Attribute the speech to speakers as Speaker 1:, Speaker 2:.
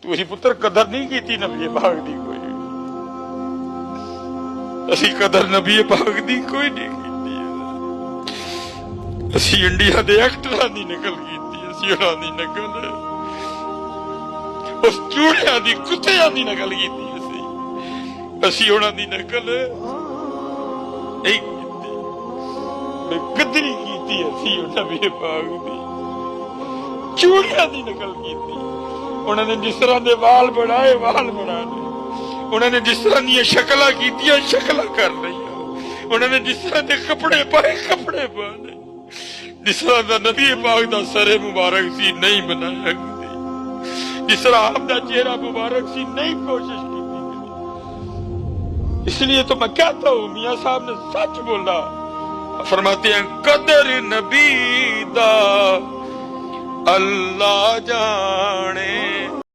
Speaker 1: तुसी पुत्र कदर नहीं की नबी पाक दी कोई, असी कदर नबी पाक दी कोई नहीं की। असी इंडिया दे एक्टरां दी नकल की, असी उन्हां दी नकल उस चूड़ियां दी कुत्तियां दी नकल की, असी उन्हां दी नकल नहीं की, कदरी की असी नबी पाक दी चूड़ियां दी नकल की। उन्होंने जिस तरह के वाल बनाए वाल बना ले, उन्होंने जिस तरह दी शक्ल की शक्ल कर ली, उन्होंने जिस तरह के कपड़े पाए कपड़े पाने, जिस तरह का नबी पाक दा सरे मुबारक सी नहीं बनाया, जिस तरह आपका चेहरा मुबारक सी नहीं कोशिश की। इसलिए तो मैं कहता हूं मियां साहब ने सच बोला। फरमाते हैं कदर नबी दा अल्लाह जाने।